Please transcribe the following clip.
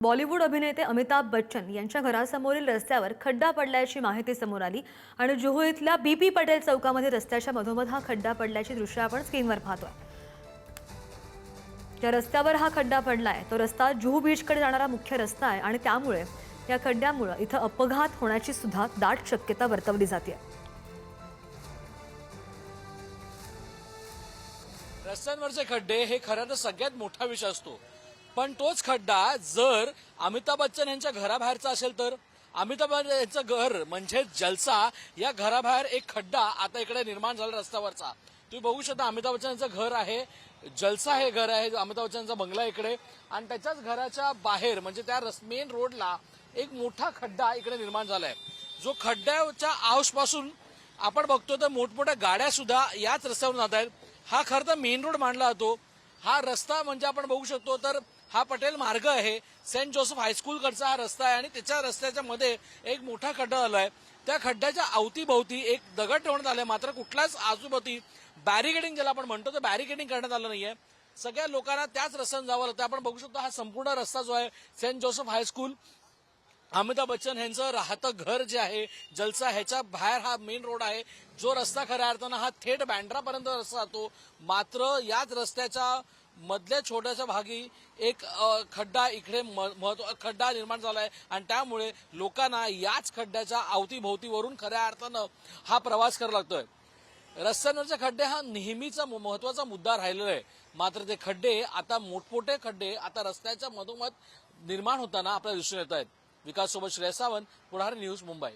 बॉलिवूड अभिनेते अमिताभ बच्चन यांच्या घरासमोरील रस्त्यावर खड्डा पडल्याची माहिती समोर आली आणि जुहू इथल्या बीपी पटेल चौकामध्ये रस्त्याच्या मधोमध हा खड्डा पडल्याची दृश्य आपण स्क्रीनवर पाहतोय। या रस्त्यावर हा खड्डा पडलाय तो रस्ता जुहू बीचकडे जाणारा मुख्य रस्ता आहे आणि त्यामुळे या खड्ड्यामुळे इथं अपघात होण्याची सुद्धा दाट शक्यता वर्तवली जाते। रस्त्यांवरचे खड्डे हे खरं तर सगळ्यात मोठा विषय असतो, पण तोच खड्डा जर अमिताभ बच्चन यांच्या घराबाहेरचा असेल तर अमिताभ यांचं घर म्हणजे जलसा या घराबाहेर एक खड्डा आता इकडे निर्माण झाला रस्त्यावरचा। तुम्ही बघू शकता अमिताभ बच्चन यांचं घर आहे, जलसा हे घर आहे, अमिताभ बच्चनचा बंगला इकडे आणि त्याच्याच घराच्या बाहेर म्हणजे त्या मेन रोडला एक मोठा खड्डा इकडे निर्माण झालाय। जो खड्ड्याच्या आसपासून आपण बघतो तर मोठमोठ्या गाड्या सुद्धा याच रस्त्यावर जात आहेत। हा खरं तर मेन रोड मानला जातो। हा रस्ता म्हणजे आपण बघू शकतो तर हा पटेल मार्ग आहे, सेंट जोसेफ हायस्कूलकडचा हा रस्ता आहे आणि त्याच्या रस्त्याच्या मध्ये एक मोठा खड्डा झालाय। त्या खड्ड्याच्या अवतीभोवती एक दगड ठेवण्यात आलाय, मात्र कुठलाच आजूबाजू बॅरिकेडिंग ज्याला आपण म्हणतो तर बॅरिकेडिंग करण्यात आलं नाहीये। सगळ्या लोकांना त्याच रस्त्याने जावं लागतं। आपण बघू शकतो हा संपूर्ण रस्ता जो आहे saint Joseph high school Amitabh Bachchan यांचं राहतं घर जे आहे जलसा ह्याच्या बाहेर हा मेन रोड आहे। जो रस्ता खऱ्या अर्थानं हा थेट बँड्रापर्यंत रस्ता जातो, मात्र याच रस्त्याच्या मधल्या छोट्याशा भागी एक खड्डा इकडे खड्डा निर्माण झालाय आणि त्यामुळे लोकांना याच खड्ड्याच्या अवतीभोवतीवरून खऱ्या अर्थानं हा प्रवास करावा लागतोय। रस्त्यांवरचे खड्डे हा नेहमीचा महत्वाचा मुद्दा राहिलेला आहे, मात्र ते खड्डे आता मोठमोठे खड्डे आता रस्त्याच्या मधोमध निर्माण होताना आपल्याला दिसून येत आहेत। विकास सोबत श्रेयस सावंत, पुढारी न्यूज, मुंबई।